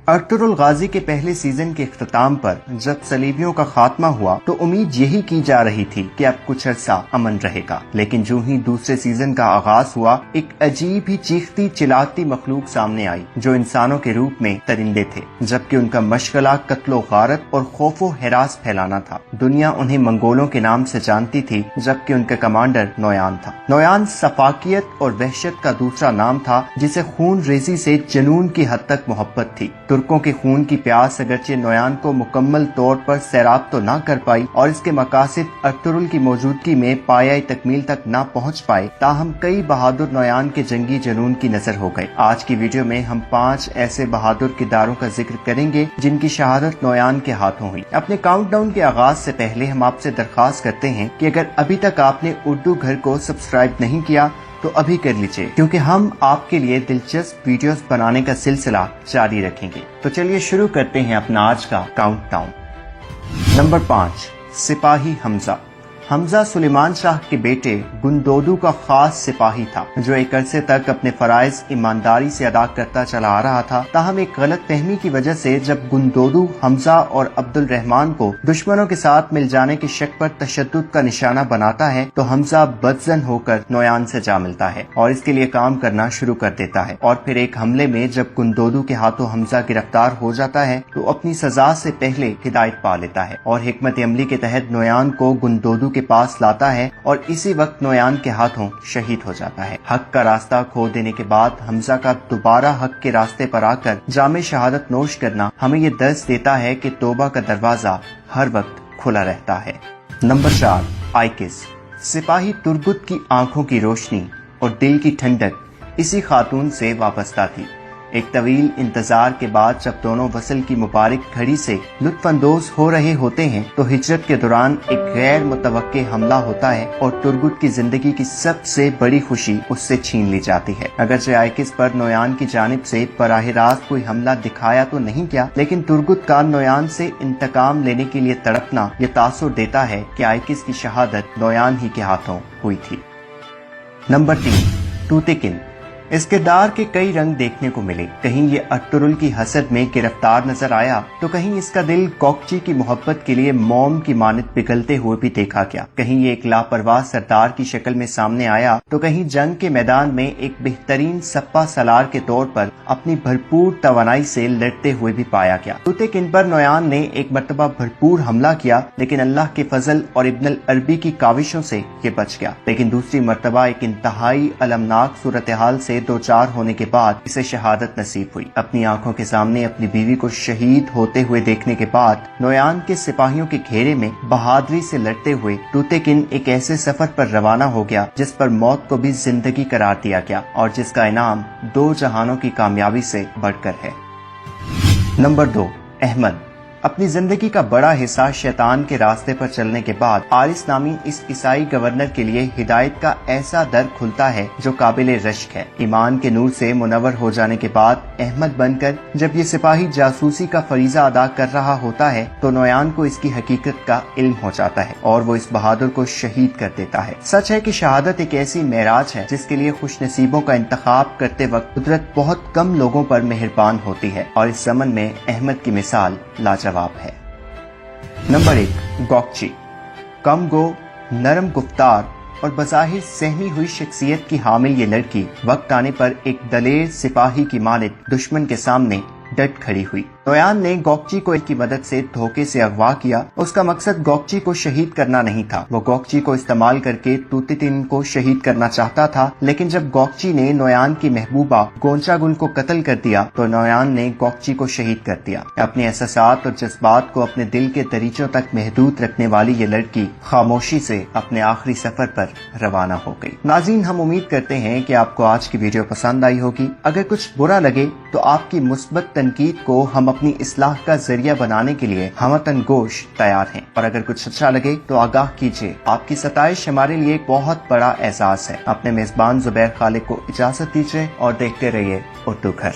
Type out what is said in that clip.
Ertugrul गाजी के पहले season के इख्तिताम पर जब सलीबियों का खात्मा हुआ तो उम्मीद यही की जा रही थी कि अब कुछ अरसा अमन रहेगा, लेकिन जो ही दूसरे सीजन का आगाज हुआ एक अजीब ही चीखती चिल्लाती मखलूक सामने आई जो इंसानों के रूप में परिंदे थे, जबकि उनका मशगला कत्लो गारत और खौफो हिरास फैलाना था। दुनिया उन्हें मंगोलों के नाम से जानती थी, जबकि उनका कमांडर नोयान था। नोयान सफाकियत और वहशत का दूसरा नाम था, जिसे खून रेजी से जुनून की हद तक मोहब्बत थी। तुर्कों के खून की प्यास अगरचे नोयान को मुकम्मल तौर पर सैराब तो ना कर पाई और इसके मकासिद अर्तुगरुल की मौजूदगी में पाया तकमील तक ना पहुँच पाए, ताहम कई बहादुर नोयान के जंगी जुनून की नजर हो गए। आज की वीडियो में हम 5 ऐसे बहादुर किरदारों का जिक्र करेंगे जिनकी शहादत नोयान के हाथों हुई। अपने काउंटडाउन के आगाज से पहले हम आपसे दरख्वास्त करते हैं कि अगर अभी तक आपने उर्दू घर को सब्सक्राइब नहीं किया तो अभी कर लीजिए, क्योंकि हम आपके लिए दिलचस्प वीडियोस बनाने का सिलसिला जारी रखेंगे। तो चलिए शुरू करते हैं अपना आज का काउंटडाउन। नंबर 5, सिपाही हमजा। हमजा सुलेमान शाह के बेटे गुंदोदू का खास सिपाही था, जो एक अरसे तक अपने फराइज ईमानदारी से अदा करता चला आ रहा था। ताहम एक गलत फहमी की वजह से जब गुंदोदू हमजा और अब्दुल रहमान को दुश्मनों के साथ मिल जाने के शक पर तशद्दुद का निशाना बनाता है, तो हमजा बदजन होकर नोयान से जा मिलता है और इसके लिए काम करना शुरू कर देता है। और फिर एक हमले में जब गुंदोदू के हाथों हमजा गिरफ्तार हो जाता है तो अपनी सजा से पहले हिदायत पा लेता है और हिकमत अमली के तहत नोयान को गुंदोदू के पास लाता है और इसी वक्त नोयान के हाथों शहीद हो जाता है। हक का रास्ता खो देने के बाद हमजा का दोबारा हक के रास्ते पर आकर जामे शहादत नोश करना हमें ये दर्ज देता है कि तौबा का दरवाजा हर वक्त खुला रहता है। नंबर 4, आइकिस। सिपाही तुर्गुत की आंखों की रोशनी और दिल की ठंडक इसी खातून से वाबस्ता थी। एक तवील इंतजार के बाद जब दोनों वसल की मुबारक घड़ी से लुत्फानंदोज हो रहे होते हैं तो हिजरत के दौरान एक गैर मुतवक्के हमला होता है और तुर्गुत की जिंदगी की सबसे बड़ी खुशी उससे छीन ली जाती है। अगरचे आइकिस पर नोयान की जानिब से बराह रास्त कोई हमला दिखाया तो नहीं गया, लेकिन तुर्गुत का नोयान से इंतकाम लेने के लिए तड़पना ये तासुर देता है कि आइकिस की शहादत नोयान ही के हाथों हुई थी। नंबर 3, टूतेकिन। इस किरदार के कई रंग देखने को मिले। कहीं ये अर्तुगरुल की हसद में गिरफ्तार नजर आया तो कहीं इसका दिल कोकची की मोहब्बत के लिए मोम की मानद पिघलते हुए भी देखा गया। कहीं ये एक लापरवाह सरदार की शक्ल में सामने आया तो कहीं जंग के मैदान में एक बेहतरीन सप्पा सलार के तौर पर अपनी भरपूर तवानाई से लड़ते हुए भी पाया गया। टूतेकिन पर नोयान ने एक मर्तबा भरपूर हमला किया, लेकिन अल्लाह के फजल और इब्न अरबी की काविशों से ये बच गया। लेकिन दूसरी मर्तबा एक इंतहाई अलमनाक सूरत हाल से 2-4 होने के बाद इसे शहादत नसीब हुई। अपनी आंखों के सामने अपनी बीवी को शहीद होते हुए देखने के बाद नोयान के सिपाहियों के घेरे में बहादुरी से लड़ते हुए टूतेकिन एक ऐसे सफर पर रवाना हो गया जिस पर मौत को भी जिंदगी करार दिया गया और जिसका इनाम 2 जहानों की कामयाबी से बढ़कर है। नंबर 2, अहमद। अपनी जिंदगी का बड़ा हिस्सा शैतान के रास्ते पर चलने के बाद आरिस नामी इस ईसाई गवर्नर के लिए हिदायत का ऐसा दर खुलता है जो काबिल रश्क है। ईमान के नूर से मुनव्वर हो जाने के बाद अहमद बनकर जब ये सिपाही जासूसी का फरीजा अदा कर रहा होता है तो नोयान को इसकी हकीकत का इल्म हो जाता है और वो इस बहादुर को शहीद कर देता है। सच है कि शहादत एक ऐसी मेराज है जिसके लिए खुश नसीबों का इंतखाब करते वक्त कुदरत बहुत कम लोगों पर मेहरबान होती है और इस ज़मन में अहमद की मिसाल लाजवाब है। नंबर 1, गोकची। कम गो, नरम गुफ्तार और बज़ाहिर सहमी हुई शख्सियत की हामिल ये लड़की वक्त आने पर एक दलेर सिपाही की मानित दुश्मन के सामने डट खड़ी हुई। नोयान ने गोकची को इनकी मदद से धोखे से अगवा किया। उसका मकसद गोकची को शहीद करना नहीं था, वो गोकची को इस्तेमाल करके टूतेकिन को शहीद करना चाहता था। लेकिन जब गोकची ने नोयान की महबूबा गोंचागुल को कत्ल कर दिया तो नोयान ने गोकची को शहीद कर दिया। अपने एहसासात और जज्बात को अपने दिल के दरीचों तक महदूद रखने वाली ये लड़की खामोशी से अपने आखिरी सफर पर रवाना हो गई। नाज़रीन, हम उम्मीद करते हैं कि आपको आज की वीडियो पसंद आई होगी। अगर कुछ बुरा लगे तो आपकी मुस्बत तनकीद को हम अपनी इस्लाह का जरिया बनाने के लिए हमतन गोश तैयार हैं, और अगर कुछ अच्छा लगे तो आगाह कीजिए। आपकी सताइश हमारे लिए एक बहुत बड़ा एहसास है। अपने मेजबान जुबैर खालिक को इजाजत दीजिए और देखते रहिए उर्दू घर।